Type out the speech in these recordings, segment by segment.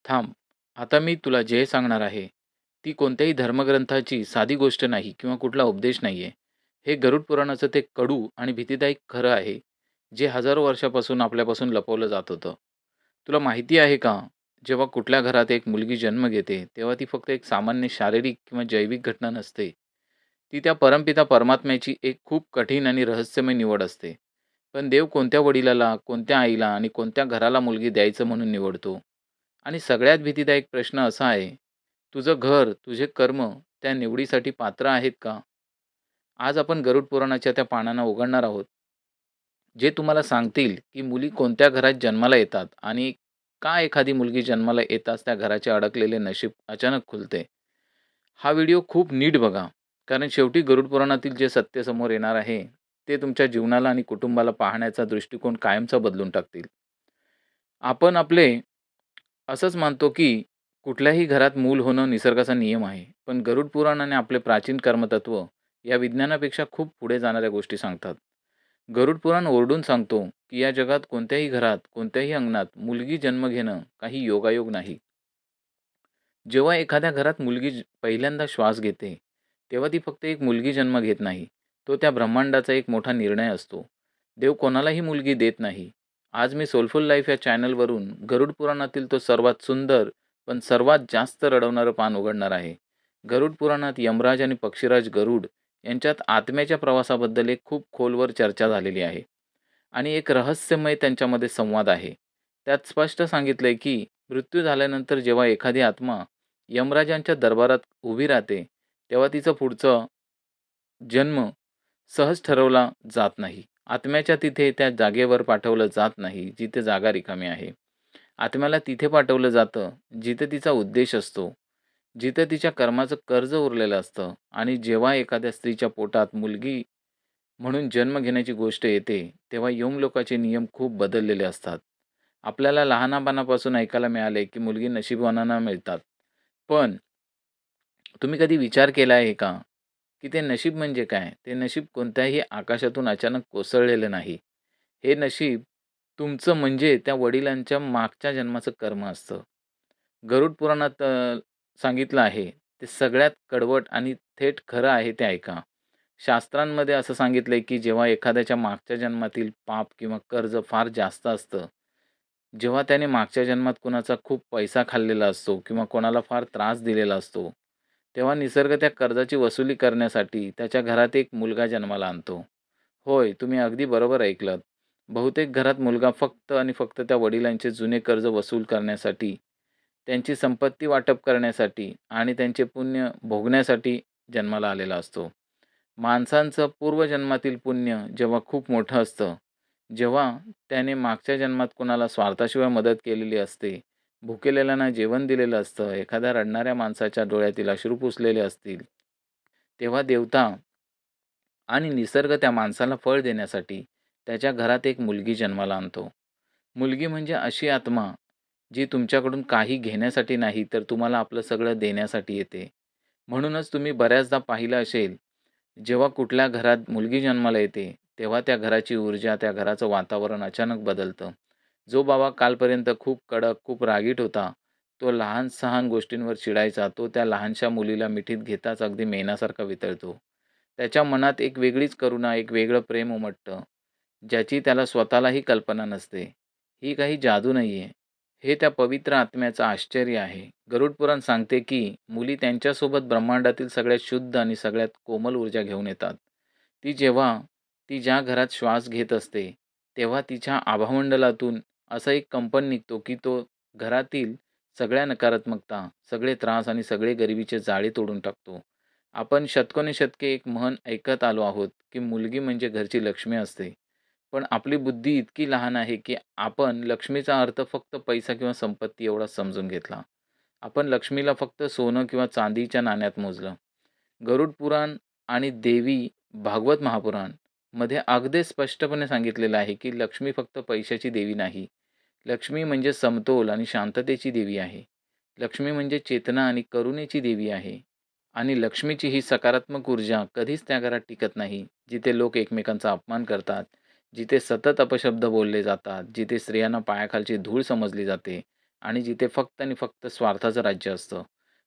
थांब. आता मी तुला जे सांगणार आहे, ती कोणत्याही धर्मग्रंथाची साधी गोष्ट नाही किंवा कुठला उपदेश नाहीये. हे गरुड पुराणाचं ते कडू आणि भीतीदायक खरं आहे, जे हजारो वर्षापासून आपल्यापासून लपवलं जात होतं. तुला माहिती आहे का, जेव्हा कुठल्या घरात एक मुलगी जन्म घेते, तेव्हा ती फक्त एक सामान्य शारीरिक किंवा जैविक घटना नसते. ती त्या परमपिता परमात्म्याची एक खूप कठीण आणि रहस्यमय निवड असते. पण देव कोणत्या वडिलाला, कोणत्या आईला आणि कोणत्या घराला मुलगी द्यायचं म्हणून निवडतो? आणि सगळ्यात भीतीदायक प्रश्न असा आहे, तुझं घर, तुझे कर्म त्या निवडीसाठी पात्र आहेत का? आज आपण गरुड पुराणाच्या त्या पानांना उघडणार आहोत, जे तुम्हाला सांगतील, की मुली कोणत्या घरात जन्माला येतात आणि का एखादी मुलगी जन्माला येताच त्या घराचे अडकलेले नशीब अचानक खुलते. हा व्हिडिओ खूप नीट बघा, कारण शेवटी गरुड पुराणातील जे सत्य समोर येणार आहे, ते तुमच्या जीवनाला आणि कुटुंबाला पाहण्याचा दृष्टिकोन कायमचा बदलून टाकतील. आपण आपले असंच मानतो, की कुठल्याही घरात मूल होणं निसर्गाचा नियम आहे. पण गरुड पुराणाने आपले प्राचीन कर्मतत्व या विज्ञानापेक्षा खूप पुढे जाणाऱ्या गोष्टी सांगतात. गरुड पुराण ओरडून सांगतो, की या जगात कोणत्याही घरात, कोणत्याही अंगणात मुलगी जन्म घेणं काही योगायोग नाही. जेव्हा एखाद्या घरात मुलगी पहिल्यांदा श्वास घेते, तेव्हा ती फक्त एक मुलगी जन्म घेत नाही. तो त्या ब्रह्मांडाचा एक मोठा निर्णय असतो. देव कोणालाही मुलगी देत नाही. आज मी सोलफुल लाईफ या चॅनलवरून गरुड पुराणातील तो सर्वात सुंदर, पण सर्वात जास्त रडवणारं पान उघडणार आहे. गरुड पुराणात यमराज आणि पक्षीराज गरुड यांच्यात आत्म्याच्या प्रवासाबद्दल एक खूप खोलवर चर्चा झालेली आहे. आणि एक रहस्यमय त्यांच्यामध्ये संवाद आहे. त्यात स्पष्ट सांगितलंय की मृत्यू झाल्यानंतर जेव्हा एखादी आत्मा यमराजांच्या दरबारात उभी राहते, तेव्हा तिचं पुढचं जन्म सहज ठरवला जात नाही. आत्म्याच्या तिथे त्या जागेवर पाठवलं जात नाही, जिथे जागा रिकामी आहे. आत्म्याला तिथे पाठवलं जातं, जिथे तिचा उद्देश असतो, जिथे तिच्या कर्माचं कर्ज उरलेलं असतं आणि जेव्हा एखाद्या स्त्रीच्या पोटात मुलगी म्हणून जन्म घेण्याची गोष्ट येते, तेव्हा यमलोकाचे नियम खूप बदललेले असतात. आपल्याला लहानपणापासून ऐकायला मिळाले, की मुलगी नशिबवानांना मिळतात. पण तुम्ही कधी विचार केला आहे का, की ते नशीब म्हणजे काय? ते नशीब कोणत्याही आकाशातून अचानक कोसळलेलं नाही. हे नशीब तुमचं म्हणजे त्या वडिलांच्या मागच्या जन्माचं कर्म असतं. गरुड पुराणात सांगितलं आहे, ते सगळ्यात कडवट आणि थेट खरं आहे ते ऐका. शास्त्रांमध्ये असं सांगितलंय, की जेव्हा एखाद्याच्या मागच्या जन्मातील पाप किंवा कर्ज फार जास्त असतं, जेव्हा त्याने मागच्या जन्मात कुणाचा खूप पैसा खाल्लेला असतो किंवा कोणाला फार त्रास दिलेला असतो, तेव्हा निसर्ग त्या कर्जाची वसुली करण्यासाठी त्याच्या घरात एक मुलगा जन्माला आणतो. होय, तुम्ही अगदी बरोबर ऐकलत. बहुतेक घरात मुलगा फक्त आणि फक्त त्या वडिलांचे जुने कर्ज वसूल करण्यासाठी, त्यांची संपत्ती वाटप करण्यासाठी आणि त्यांचे पुण्य भोगण्यासाठी जन्माला आलेला असतो. माणसांचं पूर्वजन्मातील पुण्य जेव्हा खूप मोठं असतं, जेव्हा त्याने मागच्या जन्मात कुणाला स्वार्थाशिवाय मदत केलेली असते, भुकेलेल्यांना जेवण दिलेलं असतं, एखाद्या रडणाऱ्या माणसाच्या डोळ्यातील अश्रू पुसलेले असतील, तेव्हा देवता आणि निसर्ग त्या माणसाला फळ देण्यासाठी त्याच्या घरात एक मुलगी जन्माला आणतो. मुलगी म्हणजे अशी आत्मा, जी तुमच्याकडून काही घेण्यासाठी नाही, तर तुम्हाला आपलं सगळं देण्यासाठी येते. म्हणूनच तुम्ही बऱ्याचदा पाहिलं असेल, जेव्हा कुठल्या घरात मुलगी जन्माला येते, तेव्हा त्या घराची ऊर्जा, त्या घराचं वातावरण अचानक बदलतं. जो बाबा कालपर्यंत खूप कडक, खूप रागीट होता, तो लहान-सहान गोष्टींवर चिडायचा, तो त्या लहानशा मुलीला मिठीत घेताच अगदी मेणासारखा वितळतो. त्याच्या मनात एक वेगळीच करुणा, एक वेगळं प्रेम उमटतं, ज्याची त्याला स्वतःलाही कल्पना नसते. ही काही जादू नाहीये. हे त्या पवित्र आत्म्याचं आश्चर्य आहे. गरुड पुराण सांगते, की मुली त्यांच्यासोबत ब्रह्मांडातील सगळ्यात शुद्ध आणि सगळ्यात कोमल ऊर्जा घेऊन येतात. जेव्हा ती ज्या घरात श्वास घेत असते, तेव्हा तिच्या आभामंडलातून असा एक कंपन निघतो, की तो घरातील सगळ्या नकारात्मकता, सगळे त्रास आणि सगळे गरिबीचे जाळे तोडून टाकतो. आपण शतकोनशतके एक म्हण ऐकत आलो आहोत, की मुलगी म्हणजे घरची लक्ष्मी असते. पण आपली बुद्धी इतकी लहान आहे, की आपण लक्ष्मीचा अर्थ फक्त पैसा किंवा संपत्ती एवढाच समजून घेतला. आपण लक्ष्मीला फक्त सोनं किंवा चांदीच्या नाण्यात मोजलं. गरुड पुराण आणि देवी भागवत महापुराण मध्ये अगदी स्पष्टपणे सांगितलेलं आहे, की लक्ष्मी फक्त पैशाची देवी नाही. लक्ष्मी म्हणजे समतोल आणि शांततेची देवी आहे. लक्ष्मी म्हणजे चेतना आणि करुणेची देवी आहे. आणि लक्ष्मीची ही सकारात्मक ऊर्जा कधीच त्या घरात टिकत नाही, जिथे लोक एकमेकांचा अपमान करतात, जिथे सतत अपशब्द बोलले जातात, जिथे स्त्रियांना पायाखालची धूळ समजली जाते आणि जिथे फक्त आणि फक्त स्वार्थाचं राज्य असतं.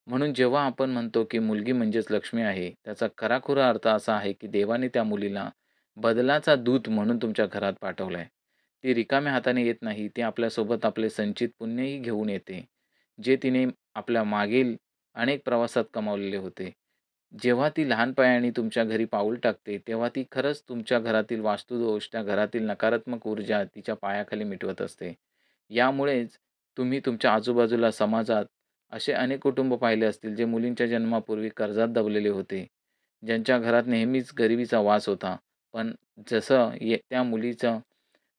म्हणून जेव्हा आपण म्हणतो, की मुलगी म्हणजेच लक्ष्मी आहे, त्याचा खराखुरा अर्थ असा आहे, की देवाने त्या मुलीला बदलाचा दूत म्हणून तुमच्या घरात पाठवलाय. ती रिकाम्या हाताने येत नाही. ती आपल्यासोबत आपले संचित पुण्यही घेऊन येते, जे तिने आपल्या मागील अनेक प्रवासात कमावलेले होते. जेव्हा ती लहान पायाने तुमच्या घरी पाऊल टाकते, तेव्हा ती खरंच तुमच्या घरातील वास्तुदोष, त्या घरातील नकारात्मक ऊर्जा तिच्या पायाखाली मिटवत असते. यामुळेच तुम्ही तुमच्या आजूबाजूला समाजात असे अनेक कुटुंब पाहिले असतील, जे मुलींच्या जन्मापूर्वी कर्जात दबलेले होते. ज्यांच्या घरात नेहमीच गरिबीचा वास होता. पण जसं त्या मुलीचा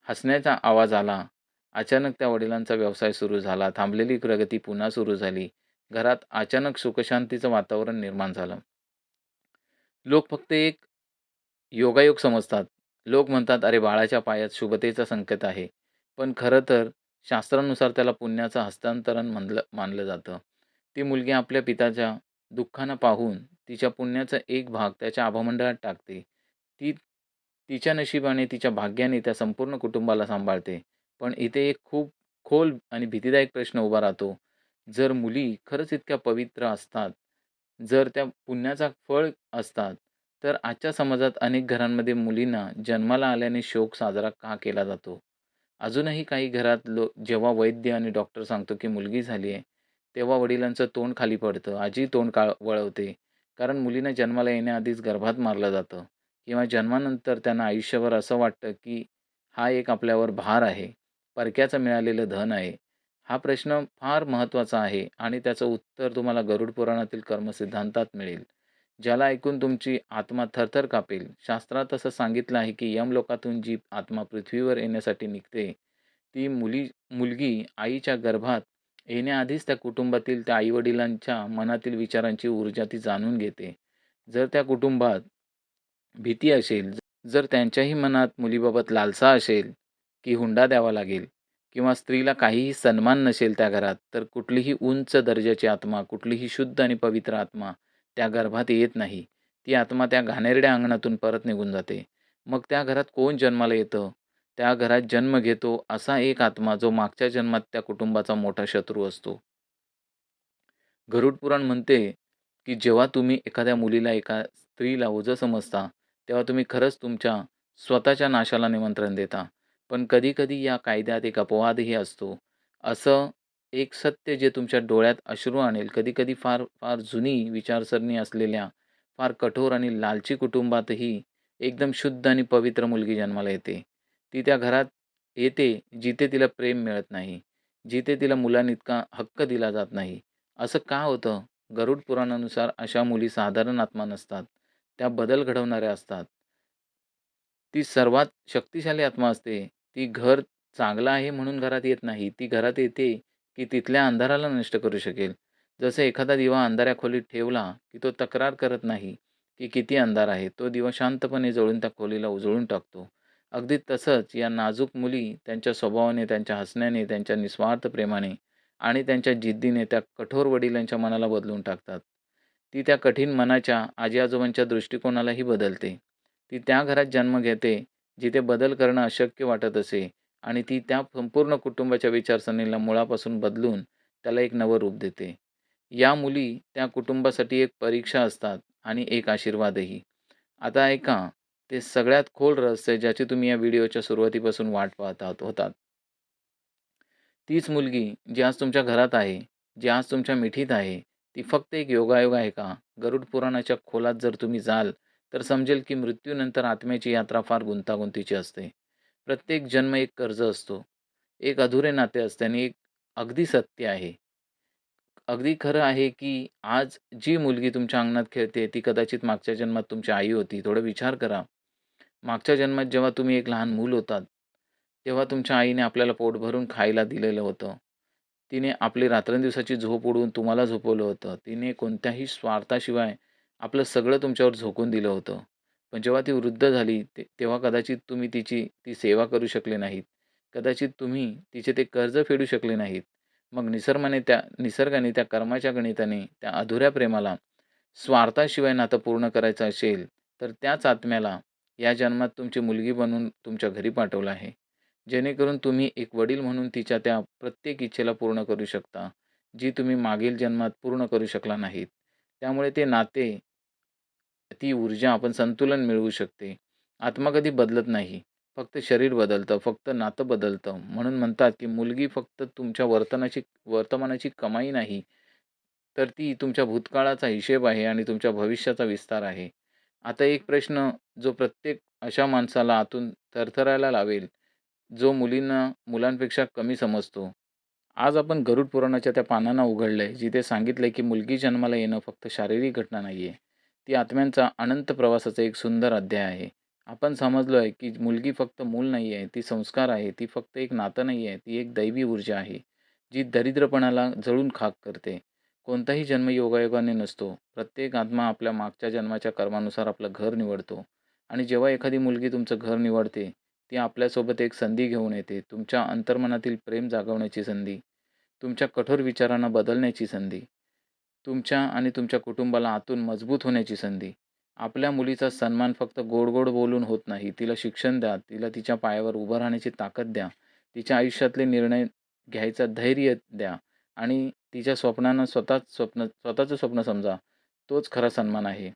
हसण्याचा आवाज आला, अचानक त्या वडिलांचा व्यवसाय सुरू झाला, थांबलेली प्रगती पुन्हा सुरू झाली. घरात अचानक सुखशांतीचं वातावरण निर्माण झालं. लोक फक्त एक योगायोग समजतात. लोक म्हणतात, "अरे, बाळाच्या पायात शुभतेचा संकेत आहे." पण खरं तर शास्त्रानुसार त्याला पुण्याचं हस्तांतरण म्हणलं मानलं जातं. ती मुलगी आपल्या पित्याच्या दुःखानं पाहून तिच्या पुण्याचा एक भाग त्याच्या आभामंडळात टाकते. ती तिच्या नशिबाने, तिच्या भाग्याने त्या संपूर्ण कुटुंबाला सांभाळते. पण इथे एक खूप खोल आणि भीतीदायक प्रश्न उभा राहतो. जर मुली खरंच इतक्या पवित्र असतात, जर त्या पुण्याचा फळ असतात, तर आजच्या समाजात अनेक घरांमध्ये मुलींना जन्माला आल्याने शोक साजरा का केला जातो? अजूनही काही घरात जेव्हा वैद्य आणि डॉक्टर सांगतो, की मुलगी झाली आहे, तेव्हा वडिलांचं तोंड खाली पडतं, आजी तोंड वळवते. कारण मुलीनं जन्माला येण्याआधीच गर्भात मारलं जातं किंवा जन्मानंतर त्यांना आयुष्यभर असं वाटतं, की हा एक आपल्यावर भार आहे, परक्याचं मिळालेलं धन आहे. हा प्रश्न फार महत्त्वाचा आहे आणि त्याचं उत्तर तुम्हाला गरुड पुराणातील कर्मसिद्धांतात मिळेल. ज्याला ऐकून तुमची आत्मा थरथर कापेल. शास्त्रात असं सांगितलं आहे, की यमलोकातून जी आत्मा पृथ्वीवर येण्यासाठी निघते, ती मुलगी आईच्या गर्भात येण्याआधीच त्या कुटुंबातील त्या आई-वडिलांच्या मनातील विचारांची ऊर्जा ती जाणून घेते. जर त्या कुटुंबात भीती असेल, जर त्यांच्याही मनात मुलीबाबत लालसा असेल, की हुंडा द्यावा लागेल किंवा स्त्रीला काहीही सन्मान नसेल त्या घरात, तर कुठलीही उंच दर्जाची आत्मा, कुठलीही शुद्ध आणि पवित्र आत्मा त्या गर्भात येत नाही. ती आत्मा त्या घाणेरड्या अंगणातून परत निघून जाते. मग त्या घरात कोण जन्माला येतं? त्या घरात जन्म घेतो असा एक आत्मा, जो मागच्या जन्मात त्या कुटुंबाचा मोठा शत्रू असतो. गरुड पुराण म्हणते, की जेव्हा तुम्ही एखाद्या मुलीला, एका स्त्रीला ओझं समजता, तेव्हा तुम्ही खरंच तुमच्या स्वतःच्या नाशाला निमंत्रण देता. पण कधी-कधी या कायद्यात एक अपवादही असतो. असं एक सत्य जे तुमच्या डोळ्यात अश्रू आणेल. कधी-कधी फार फार जुनी विचारसरणी असलेल्या, फार कठोर आणि लालची कुटुंबातही एकदम शुद्ध आणि पवित्र मुलगी जन्माला येते. ती त्या घरात येते, जिथे तिला प्रेम मिळत नाही, जिथे तिला मुलांइतका हक्क दिला जात नाही. असं का होतं? गरुड पुराणानुसार अशा मुली साधारण आत्मा नसतात. त्या बदल घडवणाऱ्या असतात. ती सर्वात शक्तिशाली आत्मा असते. ती घर चांगलं आहे म्हणून घरात येत नाही. ती घरात येते, की तिथल्या अंधाराला नष्ट करू शकेल. जसं एखादा दिवा अंधाऱ्या खोलीत ठेवला, की तो तक्रार करत नाही, की किती अंधार आहे. तो दिवा शांतपणे जळून त्या खोलीला उजळून टाकतो. अगदी तसंच या नाजूक मुली त्यांच्या स्वभावाने, त्यांच्या हसण्याने, त्यांच्या निस्वार्थ प्रेमाने आणि त्यांच्या जिद्दीने त्या कठोर वडिलांच्या मनाला बदलून टाकतात. ती त्या कठीण मनाच्या आजी-आजोबांच्या दृष्टिकोनालाही बदलते. ती त्या घरात जन्म घेते, जिथे बदल करणं अशक्य वाटत असे आणि ती त्या संपूर्ण कुटुंबाच्या विचारसरणीला मुळापासून बदलून त्याला एक नवं रूप देते. या मुली त्या कुटुंबासाठी एक परीक्षा असतात आणि एक आशीर्वादही. आता ऐका, ते सगळ्यात खोल रहस्य ज्याची तुम्ही या व्हिडिओच्या सुरुवातीपासून वाट पाहत होतात. तीच मुलगी जी आज तुमच्या घरात आहे, जी आज तुमच्या मिठीत आहे, ती फक्त एक योगायोग आहे का? गरुड पुराणाच्या खोलात जर तुम्ही जाल, तर समजेल की मृत्यूनंतर आत्म्याची यात्रा फार गुंतागुंतीची असते. प्रत्येक जन्म एक कर्ज असतो. एक अधुरे नाते असते आणि एक अगदी सत्य आहे. अगदी खरं आहे, की आज जी मुलगी तुमच्या अंगणात खेळते, ती कदाचित मागच्या जन्मात तुमची आई होती. थोडा विचार करा. मागच्या जन्मात जेव्हा तुम्ही एक लहान मूल होतात, तेव्हा तुमच्या आईने आपल्याला पोट भरून खायला दिलेलं होतं. तिने आपली रात्रंदिवसाची झोप उडवून तुम्हाला झोपवलं होतं. तिने कोणत्याही स्वार्थाशिवाय आपलं सगळं तुमच्यावर झोकून दिलं होतं. पण जेव्हा ती वृद्ध झाली, तेव्हा कदाचित तुम्ही तिची ती सेवा करू शकले नाहीत. कदाचित तुम्ही तिचे ते कर्ज फेडू शकले नाहीत. मग निसर्गाने त्या कर्माच्या गणिताने, त्या अधुऱ्या प्रेमाला स्वार्थाशिवाय नातं पूर्ण करायचं असेल, तर त्याच आत्म्याला या जन्मात तुमची मुलगी बनवून तुमच्या घरी पाठवलं आहे. जेणेकरून तुम्ही एक वडील म्हणून तिच्या त्या प्रत्येक इच्छेला पूर्ण करू शकता, जी तुम्ही मागील जन्मात पूर्ण करू शकला नाहीत. त्यामुळे ते नाते, ती ऊर्जा आपण संतुलन मिळवू शकते. आत्मा कधी बदलत नाही. फक्त शरीर बदलतं, फक्त नातं बदलतं. म्हणून म्हणतात, की मुलगी फक्त तुमच्या वर्तमानाची कमाई नाही, तर ती तुमच्या भूतकाळाचा हिशेब आहे आणि तुमच्या भविष्याचा विस्तार आहे. आता एक प्रश्न जो प्रत्येक अशा माणसाला आतून थरथरायला लावेल, जो मुलींना मुलांपेक्षा कमी समजतो. आज आपण गरुड पुराणाच्या त्या पानांना उघडलंय, जिथे सांगितलंय, की मुलगी जन्माला येणं फक्त शारीरिक घटना नाहीये. ती आत्म्यांचा अनंत प्रवासाचा एक सुंदर अध्याय आहे. आपण समजलोय, की मुलगी फक्त मूल नाही आहे, ती संस्कार आहे. ती फक्त एक नातं नाही आहे, ती एक दैवी ऊर्जा आहे, जी दरिद्रपणाला जळून खाक करते. कोणताही जन्म योगायोगाने नसतो. प्रत्येक आत्मा आपल्या मागच्या जन्माच्या कर्मानुसार आपलं घर निवडतो आणि जेव्हा एखादी मुलगी तुमचं घर निवडते, ती आपल्यासोबत एक संधी घेऊन येते. तुमच्या अंतर्मनातील प्रेम जागवण्याची संधी, तुमच्या कठोर विचारांना बदलण्याची संधी, तुमच्या आणि तुमच्या कुटुंबाला आतून मजबूत होण्याची संधी. आपल्या मुलीचा सन्मान फक्त गोड-गोड बोलून होत नाही. तिला शिक्षण द्या, तिला तिच्या पायावर उभं राहण्याची ताकद द्या, तिच्या आयुष्यातले निर्णय घ्यायचं धैर्य द्या आणि तिच्या स्वप्नांना स्वतःचं स्वप्न समजा. तोच खरा सन्मान आहे.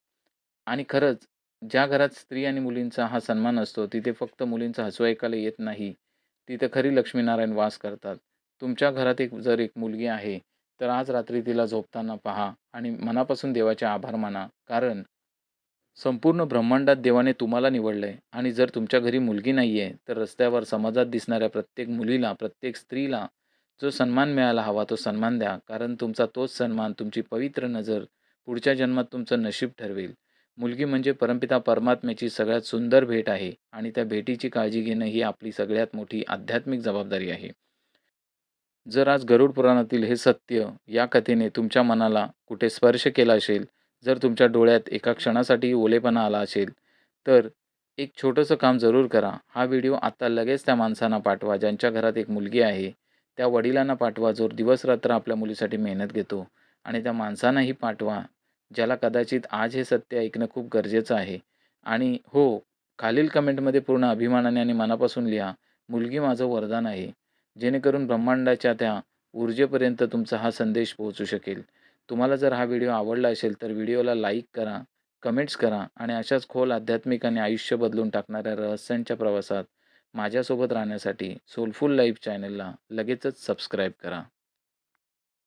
आणि खरंच, ज्या घरात स्त्री आणि मुलींचा हा सन्मान असतो, तिथे फक्त मुलींचं हसू ऐकायला येत नाही. तिथे खरी लक्ष्मीनारायण वास करतात. तुमच्या घरात जर एक मुलगी आहे, तर आज रात्री तिला झोपताना पहा आणि मनापासून देवाचे आभार माना. कारण संपूर्ण ब्रह्मांडात देवाने तुम्हाला निवडलंय आणि जर तुमच्या घरी मुलगी नाहीये, तर रस्त्यावर समाजात दिसणाऱ्या प्रत्येक मुलीला, प्रत्येक स्त्रीला जो सन्मान मिळायला हवा, तो सन्मान द्या. कारण तुमचा तोच सन्मान, तुमची पवित्र नजर पुढच्या जन्मात तुमचं नशीब ठरवेल. मुलगी म्हणजे परमपिता परमात्म्याची सगळ्यात सुंदर भेट आहे आणि त्या भेटीची काळजी घेणं ही आपली सगळ्यात मोठी आध्यात्मिक जबाबदारी आहे. जर आज गरुड पुराणातील हे सत्य या कथेने तुमच्या मनाला कुठे स्पर्श केला असेल, जर तुमच्या डोळ्यात एका क्षणासाठी ओलेपणा आला असेल, तर एक छोटंसं काम जरूर करा. हा व्हिडिओ आता लगेच त्या माणसांना पाठवा, ज्यांच्या घरात एक मुलगी आहे. त्या वडिलांना पाठवा, जो दिवस-रात्र आपल्या मुलीसाठी मेहनत घेतो आणि त्या माणसांनाही पाठवा, ज्याला कदाचित आज हे सत्य ऐकणं खूप गरजेचं आहे. आणि हो, खालील कमेंटमध्ये पूर्ण अभिमानाने आणि मनापासून लिहा, "मुलगी माझं वरदान आहे." जेणेकरून ब्रह्मांडाच्या त्या ऊर्जेपर्यंत तुमचा हा संदेश पोहोचू शकेल. तुम्हाला जर हा व्हिडिओ आवडला असेल तर व्हिडिओला लाईक करा, कमेंट्स करा आणि अशाच खोल आध्यात्मिक आणि आयुष्य बदलून टाकणाऱ्या रहस्यांच्या प्रवासात माझ्यासोबत राहण्यासाठी सोलफुल लाईफ चॅनलला लगेचच सबस्क्राईब करा.